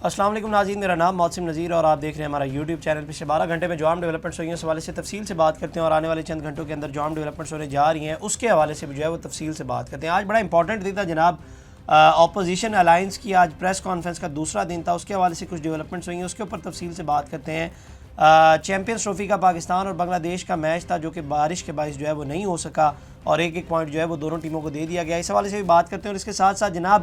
السلام علیکم ناظرین، میرا نام محسن نذیر اور آپ دیکھ رہے ہیں ہمارا یوٹیوب چینل۔ پچھلے 12 گھنٹے میں جو عام ڈیولپمنٹس ہوئی ہیں اس حوالے سے تفصیل سے بات کرتے ہیں، اور آنے والے چند گھنٹوں کے اندر جو عام ڈیولپمنٹس ہونے جا رہی ہیں اس کے حوالے سے بھی جو ہے وہ تفصیل سے بات کرتے ہیں۔ آج بڑا امپورٹنٹ دن تھا جناب، اپوزیشن الائنس کی آج پریس کانفرنس کا دوسرا دن تھا، اس کے حوالے سے کچھ ڈیولپمنٹس ہوئی ہیں، اس کے اوپر تفصیل سے بات کرتے ہیں۔ چیمپئنز ٹرافی کا پاکستان اور بنگلہ دیش کا میچ تھا جو کہ بارش کے باعث جو ہے وہ نہیں ہو سکا، اور ایک پوائنٹ جو ہے وہ دونوں ٹیموں کو دے دیا گیا۔ اس حوالے سے بھی بات کرتے ہیں، اور اس کے ساتھ ساتھ جناب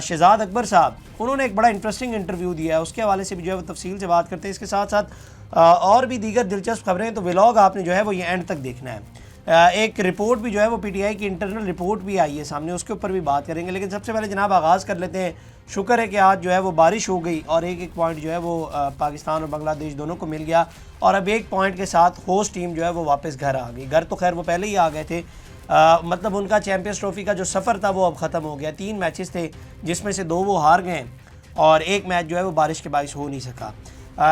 شہزاد اکبر صاحب انہوں نے ایک بڑا انٹرسٹنگ انٹرویو دیا ہے، اس کے حوالے سے بھی جو ہے وہ تفصیل سے بات کرتے ہیں۔ اس کے ساتھ ساتھ اور بھی دیگر دلچسپ خبریں ہیں، تو ولاگ آپ نے جو ہے وہ یہ اینڈ تک دیکھنا ہے۔ ایک رپورٹ بھی جو ہے وہ پی ٹی آئی کی انٹرنل رپورٹ بھی آئی ہے سامنے، اس کے اوپر بھی بات کریں گے، لیکن سب سے پہلے جناب آغاز کر لیتے ہیں۔ شکر ہے کہ آج جو ہے وہ بارش ہو گئی اور ایک پوائنٹ جو ہے وہ پاکستان اور بنگلہ دیش دونوں کو مل گیا، اور اب ایک پوائنٹ کے ساتھ ہوسٹ ٹیم جو ہے وہ واپس گھر آ گئی۔ گھر تو خیر وہ پہلے ہی آ گئے تھے، مطلب ان کا چیمپئنز ٹرافی کا جو سفر تھا وہ اب ختم ہو گیا۔ 3 میچز تھے جس میں سے 2 وہ ہار گئے، اور ایک میچ جو ہے وہ بارش کے باعث ہو نہیں سکا۔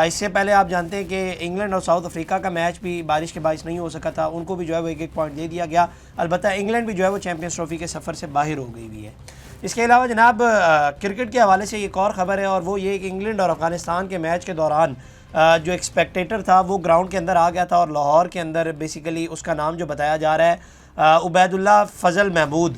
اس سے پہلے آپ جانتے ہیں کہ انگلینڈ اور ساؤتھ افریقہ کا میچ بھی بارش کے باعث نہیں ہو سکا تھا، ان کو بھی جو ہے وہ ایک پوائنٹ دے دیا گیا۔ البتہ انگلینڈ بھی جو ہے وہ چیمپئنز ٹرافی کے سفر سے باہر ہو گئی ہوئی ہے۔ اس کے علاوہ جناب کرکٹ کے حوالے سے ایک اور خبر ہے، اور وہ یہ کہ انگلینڈ اور افغانستان کے میچ کے دوران جو ایک اسپیکٹیٹر تھا وہ گراؤنڈ کے اندر آ گیا تھا، اور لاہور کے اندر بیسیکلی اس کا نام جو بتایا جا رہا ہے عبید اللہ فضل محمود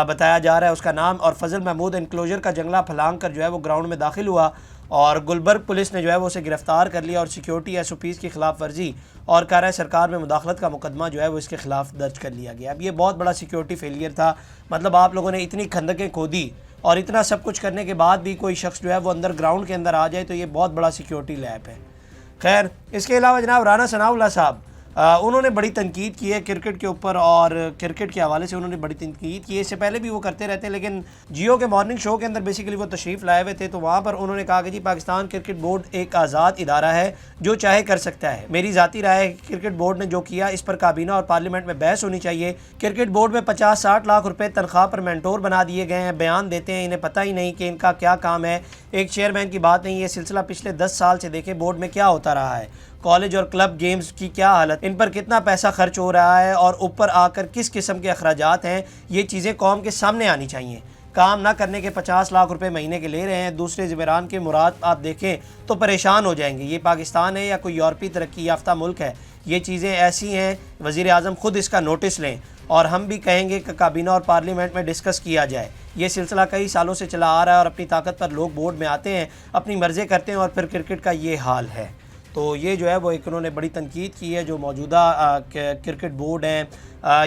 بتایا جا رہا ہے اس کا نام، اور فضل محمود انکلوجر کا جنگلہ پھلانگ کر جو ہے وہ گراؤنڈ میں داخل ہوا، اور گلبرگ پولیس نے جو ہے وہ اسے گرفتار کر لیا، اور سیکیورٹی ایس او پیز کی خلاف ورزی اور کارۂ سرکار میں مداخلت کا مقدمہ جو ہے وہ اس کے خلاف درج کر لیا گیا۔ اب یہ بہت بڑا سیکیورٹی فیلئر تھا، مطلب آپ لوگوں نے اتنی کھندقیں کھودی اور اتنا سب کچھ کرنے کے بعد بھی کوئی شخص جو ہے وہ اندر گراؤنڈ کے اندر آ جائے تو یہ بہت بڑا سیکیورٹی لیپ ہے۔ خیر، اس کے علاوہ جناب رانا ثناءاللہ صاحب انہوں نے بڑی تنقید کی ہے کرکٹ کے اوپر، اور کرکٹ کے حوالے سے انہوں نے بڑی تنقید کی ہے۔ اس سے پہلے بھی وہ کرتے رہتے ہیں، لیکن جیو کے مارننگ شو کے اندر بیسیکلی وہ تشریف لائے ہوئے تھے، تو وہاں پر انہوں نے کہا کہ جی پاکستان کرکٹ بورڈ ایک آزاد ادارہ ہے جو چاہے کر سکتا ہے۔ میری ذاتی رائے ہے کہ کرکٹ بورڈ نے جو کیا اس پر کابینہ اور پارلیمنٹ میں بحث ہونی چاہیے۔ کرکٹ بورڈ میں 50-60 لاکھ روپے تنخواہ پر مینٹور بنا دیے گئے ہیں، بیان دیتے ہیں، انہیں پتہ ہی نہیں کہ ان کا کیا کام ہے۔ ایک چیئرمین کی بات نہیں، یہ سلسلہ پچھلے 10 سال سے دیکھیں بورڈ میں کیا ہوتا رہا ہے، کالج اور کلب گیمز کی کیا حالت، ان پر کتنا پیسہ خرچ ہو رہا ہے، اور اوپر آ کر کس قسم کے اخراجات ہیں، یہ چیزیں قوم کے سامنے آنی چاہیے۔ کام نہ کرنے کے 50 لاکھ روپے مہینے کے لے رہے ہیں، دوسرے زمران کے مراد آپ دیکھیں تو پریشان ہو جائیں گے۔ یہ پاکستان ہے یا کوئی یورپی ترقی یافتہ ملک ہے؟ یہ چیزیں ایسی ہیں، وزیر اعظم خود اس کا نوٹس لیں، اور ہم بھی کہیں گے کہ کابینہ اور پارلیمنٹ میں ڈسکس کیا جائے۔ یہ سلسلہ کئی سالوں سے چلا آ رہا ہے، اور اپنی طاقت پر لوگ بورڈ میں آتے ہیں، اپنی مرضی کرتے ہیں، اور پھر کرکٹ کا یہ حال ہے۔ تو یہ جو ہے وہ ایک انہوں نے بڑی تنقید کی ہے جو موجودہ کرکٹ بورڈ ہیں،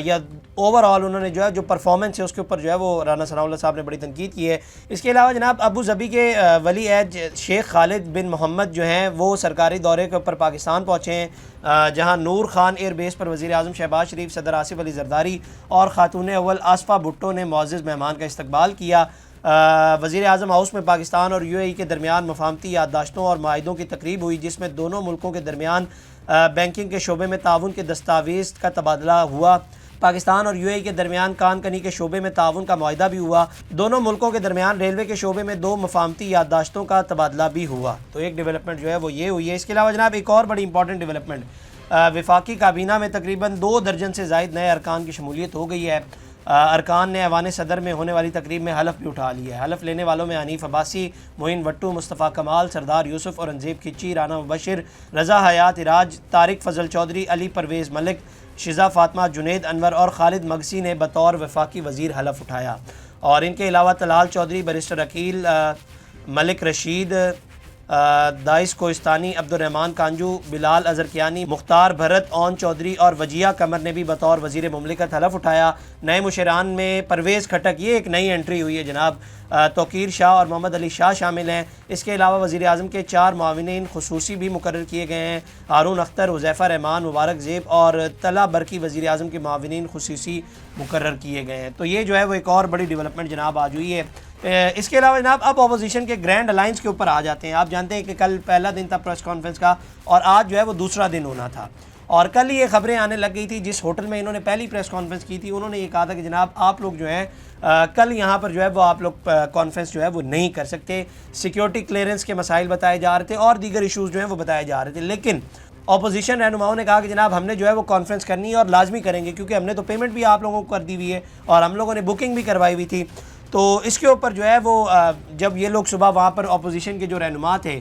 یا اوور آل انہوں نے جو ہے جو پرفارمنس ہے اس کے اوپر جو ہے وہ رانا ثناءاللہ صاحب نے بڑی تنقید کی ہے۔ اس کے علاوہ جناب ابو ظبی کے ولی عہد شیخ خالد بن محمد جو ہیں وہ سرکاری دورے کے اوپر پاکستان پہنچے ہیں، جہاں نور خان ایئر بیس پر وزیر اعظم شہباز شریف، صدر آصف علی زرداری اور خاتون اول آصفہ بھٹو نے معزز مہمان کا استقبال کیا۔ وزیر اعظم ہاؤس میں پاکستان اور یو اے ای کے درمیان مفاہمتی یادداشتوں اور معاہدوں کی تقریب ہوئی، جس میں دونوں ملکوں کے درمیان بینکنگ کے شعبے میں تعاون کے دستاویز کا تبادلہ ہوا۔ پاکستان اور یو اے ای کے درمیان کان کنی کے شعبے میں تعاون کا معاہدہ بھی ہوا۔ دونوں ملکوں کے درمیان ریلوے کے شعبے میں 2 مفاہمتی یادداشتوں کا تبادلہ بھی ہوا۔ تو ایک ڈیولپمنٹ جو ہے وہ یہ ہوئی ہے۔ اس کے علاوہ جناب ایک اور بڑی امپورٹنٹ ڈیولپمنٹ، وفاقی کابینہ میں تقریباً 2 درجن سے زائد نئے ارکان کی شمولیت ہو گئی ہے۔ ارکان نے ایوان صدر میں ہونے والی تقریب میں حلف بھی اٹھا لیا ہے۔ حلف لینے والوں میں حنیف عباسی، معین وٹو، مصطفیٰ کمال، سردار یوسف، اورنگزیب کھچی، رانا مبشر، رضا حیات اراج، طارق فضل چودھری، علی پرویز ملک، شزا فاطمہ، جنید انور اور خالد مگسی نے بطور وفاقی وزیر حلف اٹھایا، اور ان کے علاوہ طلال چودھری، بیرسٹر عقیل، ملک رشید، دائس کوہستانی، عبد الرحمن کانجو، بلال اظہرکیانی، مختار بھرت، اون چودھری اور وجیہ قمر نے بھی بطور وزیر مملکت حلف اٹھایا۔ نئے مشیران میں پرویز کھٹک، یہ ایک نئی انٹری ہوئی ہے جناب، توقیر شاہ اور محمد علی شاہ شامل ہیں۔ اس کے علاوہ وزیر اعظم کے 4 معاونین خصوصی بھی مقرر کیے گئے ہیں، ہارون اختر، حذیفہ رحمان، مبارک زیب اور طلعہ برقی وزیر اعظم کے معاونین خصوصی مقرر کیے گئے ہیں۔ تو یہ جو ہے وہ ایک اور بڑی ڈیولپمنٹ جناب آج ہوئی ہے۔ اس کے علاوہ جناب اب اپوزیشن کے گرینڈ الائنس کے اوپر آ جاتے ہیں۔ آپ جانتے ہیں کہ کل پہلا دن تھا پریس کانفرنس کا، اور آج جو ہے وہ دوسرا دن ہونا تھا، اور کل یہ خبریں آنے لگ گئی تھی جس ہوٹل میں انہوں نے پہلی پریس کانفرنس کی تھی، انہوں نے یہ کہا تھا کہ جناب آپ لوگ جو ہیں کل یہاں پر جو ہے وہ آپ لوگ کانفرنس جو ہے وہ نہیں کر سکتے۔ سیکیورٹی کلیئرنس کے مسائل بتائے جا رہے تھے، اور دیگر ایشوز جو ہیں وہ بتائے جا رہے تھے، لیکن اپوزیشن رہنماؤں نے کہا کہ جناب ہم نے جو ہے وہ کانفرنس کرنی ہے، اور لازمی کریں گے، کیونکہ ہم نے تو پیمنٹ بھی آپ لوگوں کو کر دی ہوئی ہے، اور ہم لوگوں نے بکنگ بھی کروائی ہوئی تھی۔ تو اس کے اوپر جو ہے وہ جب یہ لوگ صبح وہاں پر اپوزیشن کے جو رہنما تھے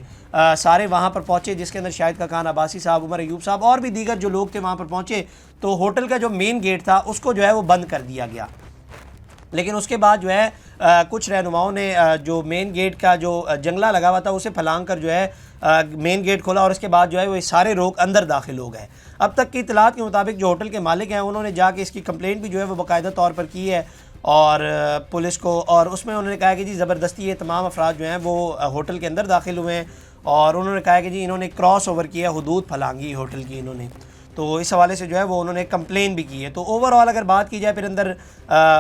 سارے وہاں پر پہنچے، جس کے اندر شاہد کاکان عباسی صاحب، عمر ایوب صاحب اور بھی دیگر جو لوگ تھے وہاں پر پہنچے، تو ہوٹل کا جو مین گیٹ تھا اس کو جو ہے وہ بند کر دیا گیا۔ لیکن اس کے بعد جو ہے کچھ رہنماؤں نے جو مین گیٹ کا جو جنگلہ لگا ہوا تھا اسے پھلانگ کر جو ہے مین گیٹ کھولا، اور اس کے بعد جو ہے وہ سارے لوگ اندر داخل ہو گئے۔ اب تک کی اطلاعات کے مطابق جو ہوٹل کے مالک ہیں انہوں نے جا کے اس کی کمپلینٹ بھی جو ہے وہ باقاعدہ طور پر کی ہے اور پولیس کو، اور اس میں انہوں نے کہا کہ جی زبردستی یہ تمام افراد جو ہیں وہ ہوٹل کے اندر داخل ہوئے ہیں، اور انہوں نے کہا کہ جی انہوں نے کراس اوور کیا، حدود پھلانگی ہوٹل کی انہوں نے، تو اس حوالے سے جو ہے وہ انہوں نے کمپلین بھی کی ہے۔ تو اوور آل اگر بات کی جائے پھر اندر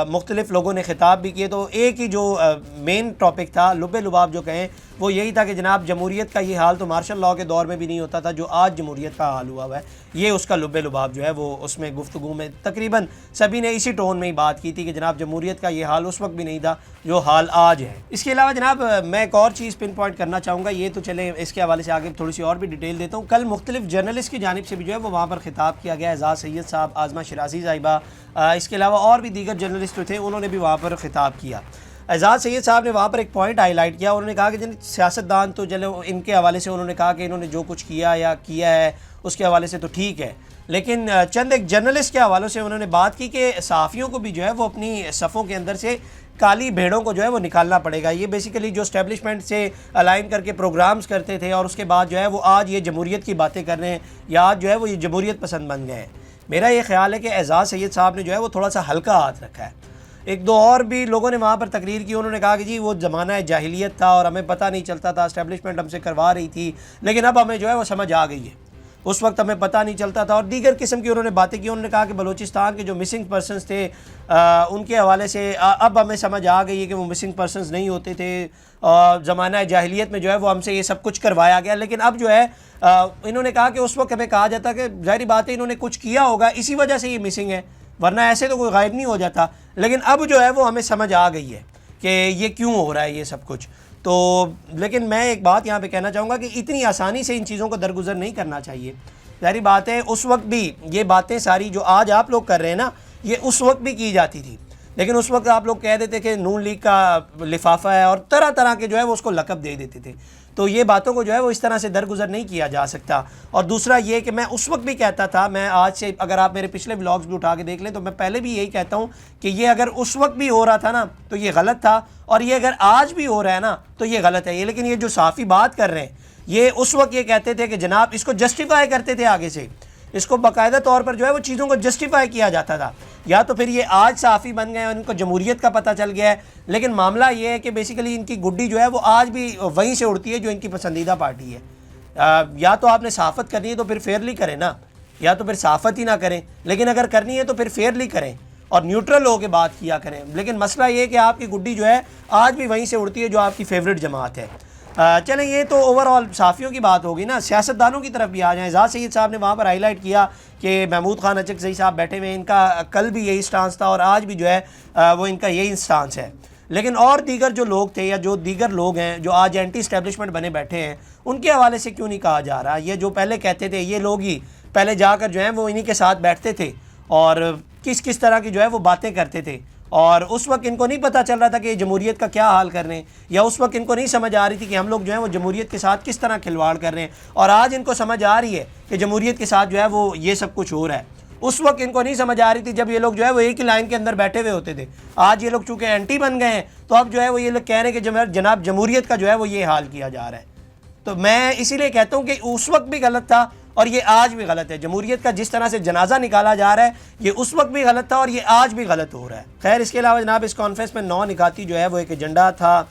مختلف لوگوں نے خطاب بھی کیے، تو ایک ہی جو مین ٹاپک تھا لب لباب جو کہیں وہ یہی تھا کہ جناب جمہوریت کا یہ حال تو مارشل لاء کے دور میں بھی نہیں ہوتا تھا جو آج جمہوریت کا حال ہوا ہے، یہ اس کا لب لباب جو ہے وہ اس میں گفتگو میں تقریباً سبھی نے اسی ٹون میں ہی بات کی تھی کہ جناب جمہوریت کا یہ حال اس وقت بھی نہیں تھا جو حال آج ہے۔ اس کے علاوہ جناب میں ایک اور چیز پن پوائنٹ کرنا چاہوں گا، یہ تو چلیں اس کے حوالے سے آگے تھوڑی سی اور بھی ڈیٹیل دیتا ہوں۔ کل مختلف جرنلسٹ کی جانب سے بھی جو ہے وہ وہاں پر خطاب کیا گیا، اعزاز سید صاحب، عاظمہ شرازی صاحبہ، اس کے علاوہ اور بھی دیگر جرنلسٹ تھے انہوں نے بھی وہاں پر خطاب کیا۔ اعزاز سید صاحب نے وہاں پر ایک پوائنٹ ہائی لائٹ کیا، انہوں نے کہا کہ جن سیاستدان تو چلو ان کے حوالے سے انہوں نے کہا کہ انہوں نے جو کچھ کیا ہے اس کے حوالے سے تو ٹھیک ہے، لیکن چند ایک جرنلسٹ کے حوالوں سے انہوں نے بات کی کہ صحافیوں کو بھی جو ہے وہ اپنی صفوں کے اندر سے کالی بھیڑوں کو جو ہے وہ نکالنا پڑے گا۔ یہ بیسیکلی جو اسٹیبلشمنٹ سے الائن کر کے پروگرامز کرتے تھے اور اس کے بعد جو ہے وہ آج یہ جمہوریت کی باتیں کر رہے ہیں یا آج جو ہے وہ یہ جمہوریت پسند بن گئے ہیں۔ میرا یہ خیال ہے کہ اعزاز سید صاحب نے جو ہے وہ تھوڑا سا ہلکا ہاتھ رکھا ہے۔ ایک دو اور بھی لوگوں نے وہاں پر تقریر کی، انہوں نے کہا کہ جی وہ زمانہ جاہلیت تھا اور ہمیں پتہ نہیں چلتا تھا، اسٹیبلشمنٹ ہم سے کروا رہی تھی، لیکن اب ہمیں جو ہے وہ سمجھ آ گئی ہے، اس وقت ہمیں پتہ نہیں چلتا تھا، اور دیگر قسم کی انہوں نے باتیں کی۔ انہوں نے کہا کہ بلوچستان کے جو مسنگ پرسنز تھے ان کے حوالے سے اب ہمیں سمجھ آ گئی ہے کہ وہ مسنگ پرسنز نہیں ہوتے تھے، زمانہ جاہلیت میں جو ہے وہ ہم سے یہ سب کچھ کروایا گیا، لیکن اب جو ہے انہوں نے کہا کہ اس وقت ہمیں کہا جاتا کہ ظاہری بات ہے انہوں نے کچھ کیا ہوگا اسی وجہ سے یہ مسنگ ہے، ورنہ ایسے تو کوئی غائب نہیں ہو جاتا، لیکن اب جو ہے وہ ہمیں سمجھ آ گئی ہے کہ یہ کیوں ہو رہا ہے یہ سب کچھ۔ تو لیکن میں ایک بات یہاں پہ کہنا چاہوں گا کہ اتنی آسانی سے ان چیزوں کو درگزر نہیں کرنا چاہیے۔ ظاہری بات ہے اس وقت بھی یہ باتیں ساری جو آج آپ لوگ کر رہے ہیں نا، یہ اس وقت بھی کی جاتی تھی، لیکن اس وقت آپ لوگ کہہ دیتے کہ نون لیگ کا لفافہ ہے اور طرح طرح کے جو ہے وہ اس کو لقب دے دیتے تھے، تو یہ باتوں کو جو ہے وہ اس طرح سے درگزر نہیں کیا جا سکتا۔ اور دوسرا یہ کہ میں اس وقت بھی کہتا تھا، میں آج سے اگر آپ میرے پچھلے ولاگز بھی اٹھا کے دیکھ لیں تو میں پہلے بھی یہی کہتا ہوں کہ یہ اگر اس وقت بھی ہو رہا تھا نا تو یہ غلط تھا، اور یہ اگر آج بھی ہو رہا ہے نا تو یہ غلط ہے۔ یہ لیکن یہ جو صحافی بات کر رہے ہیں یہ اس وقت یہ کہتے تھے کہ جناب اس کو جسٹیفائی کرتے تھے، آگے سے اس کو باقاعدہ طور پر جو ہے وہ چیزوں کو جسٹیفائی کیا جاتا تھا، یا تو پھر یہ آج صحافی بن گئے اور ان کو جمہوریت کا پتہ چل گیا ہے، لیکن معاملہ یہ ہے کہ بیسیکلی ان کی گڈی جو ہے وہ آج بھی وہیں سے اڑتی ہے جو ان کی پسندیدہ پارٹی ہے۔ یا تو آپ نے صحافت کرنی ہے تو پھر فیئرلی کریں نا، یا تو پھر صحافت ہی نہ کریں، لیکن اگر کرنی ہے تو پھر فیئرلی کریں اور نیوٹرل ہو کے بات کیا کریں، لیکن مسئلہ یہ ہے کہ آپ کی گڈی جو ہے آج بھی وہیں سے اڑتی ہے جو آپ کی فیوریٹ جماعت ہے۔ چلیں یہ تو اوور آل صحافیوں کی بات ہوگی نا، سیاستدانوں کی طرف بھی آ جائیں۔ اعزاز سید صاحب نے وہاں پر ہائی لائٹ کیا کہ محمود خان اچکزئی صاحب بیٹھے ہوئے ہیں، ان کا کل بھی یہی سٹانس تھا اور آج بھی جو ہے وہ ان کا یہی سٹانس ہے، لیکن اور دیگر جو لوگ تھے یا جو دیگر لوگ ہیں جو آج اینٹی اسٹیبلشمنٹ بنے بیٹھے ہیں ان کے حوالے سے کیوں نہیں کہا جا رہا؟ یہ جو پہلے کہتے تھے یہ لوگ ہی پہلے جا کر جو ہیں وہ انہی کے ساتھ بیٹھتے تھے اور کس طرح کی جو ہے وہ باتیں کرتے تھے، اور اس وقت ان کو نہیں پتہ چل رہا تھا کہ یہ جمہوریت کا کیا حال کر رہے ہیں، یا اس وقت ان کو نہیں سمجھ آ رہی تھی کہ ہم لوگ جو ہیں وہ جمہوریت کے ساتھ کس طرح کھلواڑ کر رہے ہیں، اور آج ان کو سمجھ آ رہی ہے کہ جمہوریت کے ساتھ جو ہے وہ یہ سب کچھ ہو رہا ہے۔ اس وقت ان کو نہیں سمجھ آ رہی تھی جب یہ لوگ جو ہے وہ ایک ہی لائن کے اندر بیٹھے ہوئے ہوتے تھے، آج یہ لوگ چونکہ اینٹی بن گئے ہیں تو اب جو ہے وہ یہ لوگ کہہ رہے ہیں کہ جناب جمہوریت کا جو ہے وہ یہ حال کیا جا رہا ہے۔ تو میں اسی لیے کہتا ہوں کہ اس وقت بھی غلط تھا اور یہ آج بھی غلط ہے، جمہوریت کا جس طرح سے جنازہ نکالا جا رہا ہے یہ اس وقت بھی غلط تھا اور یہ آج بھی غلط ہو رہا ہے۔ خیر اس کے علاوہ جناب اس کانفرنس میں 9 نکاتی جو ہے وہ ایک ایجنڈا تھا،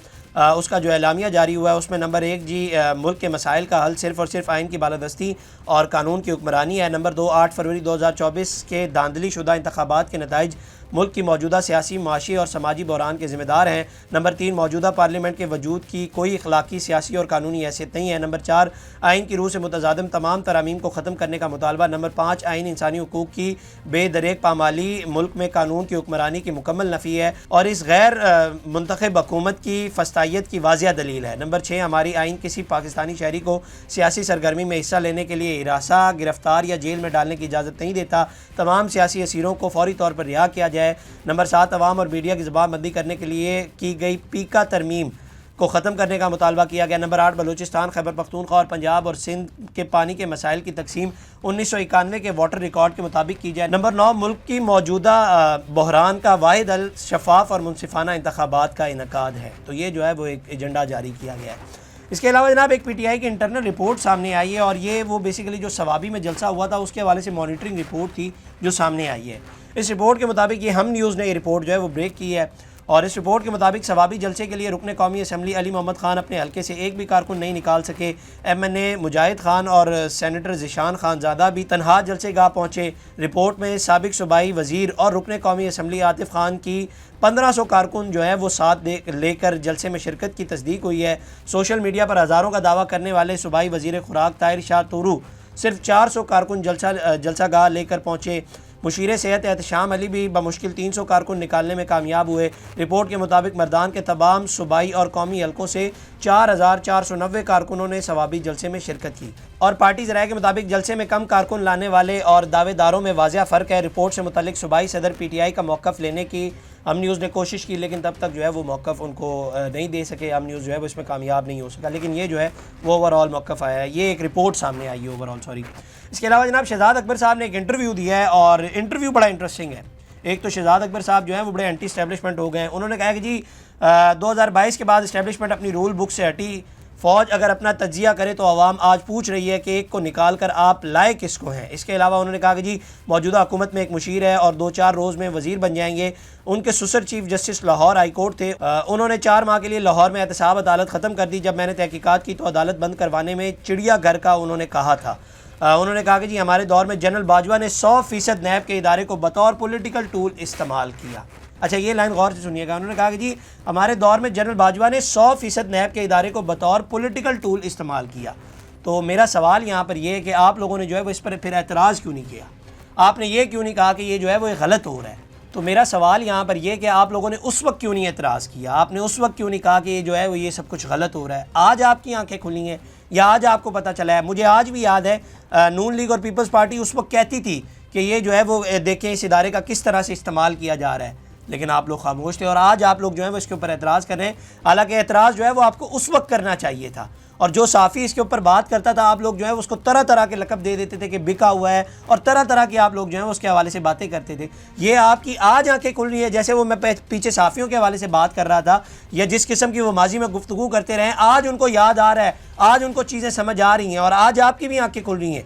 اس کا جو اعلامیہ جاری ہوا ہے، اس میں نمبر 1 جی ملک کے مسائل کا حل صرف اور صرف آئین کی بالادستی اور قانون کی حکمرانی ہے۔ نمبر 2 8 فروری 2024 کے دھاندلی شدہ انتخابات کے نتائج ملک کی موجودہ سیاسی، معاشی اور سماجی بحران کے ذمہ دار ہیں۔ نمبر 3 موجودہ پارلیمنٹ کے وجود کی کوئی اخلاقی، سیاسی اور قانونی حیثیت نہیں ہے۔ نمبر 4 آئین کی روح سے متصادم تمام ترامیم کو ختم کرنے کا مطالبہ۔ نمبر 5 آئین انسانی حقوق کی بے دریغ پامالی ملک میں قانون کی حکمرانی کی مکمل نفی ہے اور اس غیر منتخب حکومت کی فسطائیت کی واضح دلیل ہے۔ نمبر 6 ہماری آئین کسی پاکستانی شہری کو سیاسی سرگرمی میں حصہ لینے کے لیے ہراساں، گرفتار یا جیل میں ڈالنے کی اجازت نہیں دیتا۔ تمام سیاسی اسیروں کو فوری طور پر رہا کیا جائے۔ کیا ہے۔ نمبر 7 عوام اور میڈیا کی زبان بندی کرنے کے لیے کی گئی پیکا ترمیم کو ختم کرنے کا مطالبہ کیا گیا۔ نمبر 8 بلوچستان، خیبر پختونخوا اور پنجاب اور سندھ کے پانی کے مسائل کی تقسیم 1991 کے واٹر ریکارڈ کے مطابق کی جائے۔ نمبر 9 ملک کی موجودہ بحران کا واحد حل شفاف اور منصفانہ انتخابات کا انعقاد ہے۔ تو یہ جو ہے وہ ایک ایجنڈا جاری کیا گیا ہے۔ اس کے علاوہ جناب ایک پی ٹی آئی کی انٹرنل رپورٹ سامنے آئی ہے، اور یہ وہ بیسیکلی جو ثوابی میں جلسہ ہوا تھا اس کے حوالے سے مانیٹرنگ رپورٹ تھی جو سامنے آئی ہے۔ اس رپورٹ کے مطابق یہ ہم نیوز نے یہ رپورٹ جو ہے وہ بریک کی ہے، اور اس رپورٹ کے مطابق ثوابی جلسے کے لیے رکن قومی اسمبلی علی محمد خان اپنے حلقے سے ایک بھی کارکن نہیں نکال سکے۔ ایم این اے مجاہد خان اور سینیٹر ذیشان خان زادہ بھی تنہا جلسے گاہ پہنچے۔ رپورٹ میں سابق صوبائی وزیر اور رکن قومی اسمبلی عاطف خان کی 1500 کارکن جو ہے وہ ساتھ لے کر جلسے میں شرکت کی تصدیق ہوئی ہے۔ سوشل میڈیا پر ہزاروں کا دعویٰ کرنے والے صوبائی وزیر خوراک طاہر شاہ طورو صرف 400 کارکن جلسہ گاہ لے کر پہنچے۔ مشیر صحت احتشام علی بھی بمشکل 300 کارکن نکالنے میں کامیاب ہوئے۔ رپورٹ کے مطابق مردان کے تمام صوبائی اور قومی حلقوں سے 4490 کارکنوں نے ثوابی جلسے میں شرکت کی، اور پارٹی ذرائع کے مطابق جلسے میں کم کارکن لانے والے اور دعوے داروں میں واضح فرق ہے۔ رپورٹ سے متعلق صوبائی صدر پی ٹی آئی کا موقف لینے کی ہم نیوز نے کوشش کی، لیکن تب تک جو ہے وہ موقف ان کو نہیں دے سکے۔ ہم نیوز جو ہے وہ اس میں کامیاب نہیں ہو سکا، لیکن یہ جو ہے وہ اوور آل موقف آیا ہے، یہ ایک رپورٹ سامنے آئی ہے اوور آل اس کے علاوہ جناب شہزاد اکبر صاحب نے ایک انٹرویو دیا ہے، اور انٹرویو بڑا انٹرسٹنگ ہے۔ ایک تو شہزاد اکبر صاحب جو ہیں وہ بڑے اینٹی اسٹیبلشمنٹ ہو گئے ہیں۔ انہوں نے کہا کہ جی 2022 کے بعد اسٹیبلشمنٹ اپنی رول بک سے ہٹی، فوج اگر اپنا تجزیہ کرے تو عوام آج پوچھ رہی ہے کہ ایک کو نکال کر آپ لائے کس کو ہیں۔ اس کے علاوہ انہوں نے کہا کہ جی موجودہ حکومت میں ایک مشیر ہے اور 2-4 روز میں وزیر بن جائیں گے۔ ان کے سسر chief justice Lahore high court تھے، انہوں نے 4 ماہ کے لیے لاہور میں احتساب عدالت ختم کر دی۔ جب میں نے تحقیقات کی تو عدالت بند کروانے میں چڑیا گھر کا انہوں نے کہا تھا۔ انہوں نے کہا کہ جی ہمارے دور میں جنرل باجوہ نے 100% نیب کے ادارے کو بطور پولیٹیکل ٹول استعمال کیا۔ اچھا یہ لائن غور سے سنیے گا، انہوں نے کہا کہ جی ہمارے دور میں جنرل باجوہ نے 100% نیب کے ادارے کو بطور پولیٹیکل ٹول استعمال کیا۔ تو میرا سوال یہاں پر یہ ہے کہ آپ لوگوں نے جو ہے وہ اس پر پھر اعتراض کیوں نہیں کیا؟ آپ نے یہ کیوں نہیں کہا کہ یہ جو ہے وہ غلط ہو رہا ہے؟ تو میرا سوال یہاں پر یہ کہ آپ لوگوں نے اس وقت کیوں نہیں اعتراض کیا؟ آپ نے اس وقت کیوں نہیں کہا کہ یہ جو ہے وہ یہ سب کچھ غلط ہو رہا ہے؟ آج آپ کی آنکھیں کھلی ہیں یا آج آپ کو پتہ چلا ہے؟ مجھے آج بھی یاد ہے نون لیگ اور پیپلز پارٹی اس وقت کہتی تھی کہ یہ جو ہے وہ دیکھیں اس ادارے کا کس طرح سے استعمال کیا جا رہا ہے، لیکن آپ لوگ خاموش تھے، اور آج آپ لوگ جو ہے وہ اس کے اوپر اعتراض کر رہے ہیں۔ حالانکہ اعتراض جو ہے وہ آپ کو اس وقت کرنا چاہیے تھا، اور جو صحافی اس کے اوپر بات کرتا تھا آپ لوگ جو ہے اس کو طرح طرح کے لقب دے دیتے تھے کہ بکا ہوا ہے، اور طرح طرح کی آپ لوگ جو ہیں اس کے حوالے سے باتیں کرتے تھے۔ یہ آپ کی آج آنکھیں کھل رہی ہے، جیسے وہ میں پیچھے صحافیوں کے حوالے سے بات کر رہا تھا، یا جس قسم کی وہ ماضی میں گفتگو کرتے رہے، آج ان کو یاد آ رہا ہے، آج ان کو چیزیں سمجھ آ رہی ہیں، اور آج آپ کی بھی آنکھیں کھل رہی ہیں۔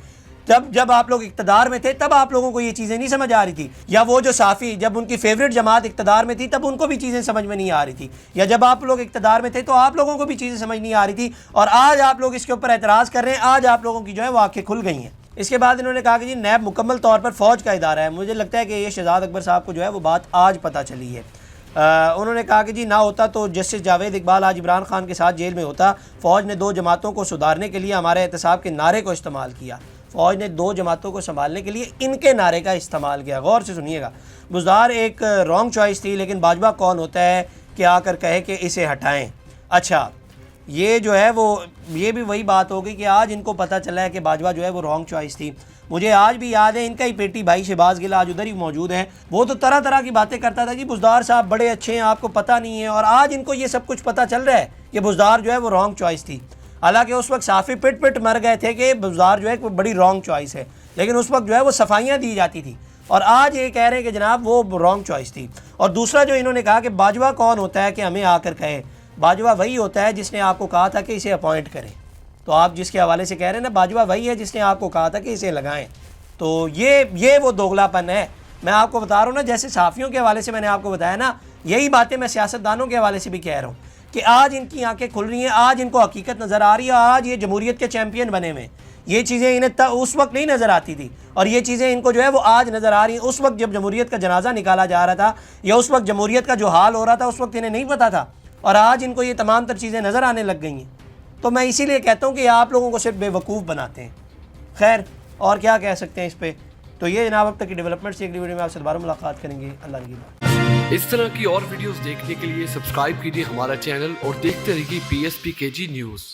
جب آپ لوگ اقتدار میں تھے تب آپ لوگوں کو یہ چیزیں نہیں سمجھ آ رہی تھی، یا وہ جو صحافی جب ان کی فیوریٹ جماعت اقتدار میں تھی تب ان کو بھی چیزیں سمجھ میں نہیں آ رہی تھی، یا جب آپ لوگ اقتدار میں تھے تو آپ لوگوں کو بھی چیزیں سمجھ نہیں آ رہی تھی، اور آج آپ لوگ اس کے اوپر اعتراض کر رہے ہیں۔ آج آپ لوگوں کی جو ہے وہ آنکھیں کھل گئی ہیں۔ اس کے بعد انہوں نے کہا کہ جی نیب مکمل طور پر فوج کا ادارہ ہے۔ مجھے لگتا ہے کہ یہ شہزاد اکبر صاحب کو جو ہے وہ بات آج پتہ چلی ہے۔ انہوں نے کہا کہ جی نہ ہوتا تو جسٹس جاوید اقبال آج عمران خان کے ساتھ جیل میں ہوتا۔ فوج نے 2 جماعتوں کو سدھارنے کے لیے ہمارے احتساب کے نعرے کو استعمال کیا۔ فوج نے 2 جماعتوں کو سنبھالنے کے لیے ان کے نعرے کا استعمال کیا۔ غور سے سنیے گا، بزدار ایک رانگ چوائس تھی، لیکن باجوہ کون ہوتا ہے کہ آ کر کہے کہ اسے ہٹائیں؟ اچھا یہ جو ہے وہ یہ بھی وہی بات ہوگی کہ آج ان کو پتہ چلا ہے کہ باجوہ جو ہے وہ رانگ چوائس تھی۔ مجھے آج بھی یاد ہے ان کا ہی پیٹی بھائی شہباز گل آج ادھر ہی موجود ہے، وہ تو طرح طرح کی باتیں کرتا تھا کہ بزدار صاحب بڑے اچھے ہیں، آپ کو پتہ نہیں ہے، اور آج ان کو یہ سب کچھ پتہ چل رہا ہے کہ بزدار جو ہے وہ رانگ چوائس تھی۔ حالانکہ اس وقت صحافی پٹ مر گئے تھے کہ بزدار جو ہے وہ بڑی رانگ چوائس ہے، لیکن اس وقت جو ہے وہ صفائیاں دی جاتی تھی، اور آج یہ کہہ رہے ہیں کہ جناب وہ رانگ چوائس تھی۔ اور دوسرا جو انہوں نے کہا کہ باجوہ کون ہوتا ہے کہ ہمیں آ کر کہے؟ باجوہ وہی ہوتا ہے جس نے آپ کو کہا تھا کہ اسے اپوائنٹ کریں۔ تو آپ جس کے حوالے سے کہہ رہے ہیں نا، باجوہ وہی ہے جس نے آپ کو کہا تھا کہ اسے لگائیں۔ تو یہ وہ دوگلا پن ہے۔ میں آپ کو بتا رہا ہوں نا، جیسے صحافیوں کے حوالے سے میں نے آپ کو بتایا نا، یہی باتیں میں سیاستدانوں کے حوالے سے بھی کہہ رہا ہوں کہ آج ان کی آنکھیں کھل رہی ہیں، آج ان کو حقیقت نظر آ رہی ہے، آج یہ جمہوریت کے چیمپئن بنے ہوئے۔ یہ چیزیں انہیں اس وقت نہیں نظر آتی تھی، اور یہ چیزیں ان کو جو ہے وہ آج نظر آ رہی ہیں۔ اس وقت جب جمہوریت کا جنازہ نکالا جا رہا تھا، یا اس وقت جمہوریت کا جو حال ہو رہا تھا، اس وقت انہیں نہیں پتہ تھا، اور آج ان کو یہ تمام تر چیزیں نظر آنے لگ گئی ہیں۔ تو میں اسی لیے کہتا ہوں کہ آپ لوگوں کو صرف بے وقوف بناتے ہیں۔ خیر اور کیا کہہ سکتے ہیں اس پہ۔ تو یہ جناب اب تک کی ڈیولپمنٹ سے اگلی ویڈیو میں آپ سے دوبارہ ملاقات کریں گے۔ اللہ نگہبان۔ اس طرح کی اور ویڈیوز دیکھنے کے لیے سبسکرائب کیجیے ہمارا چینل اور دیکھتے رہیے PSPKG نیوز۔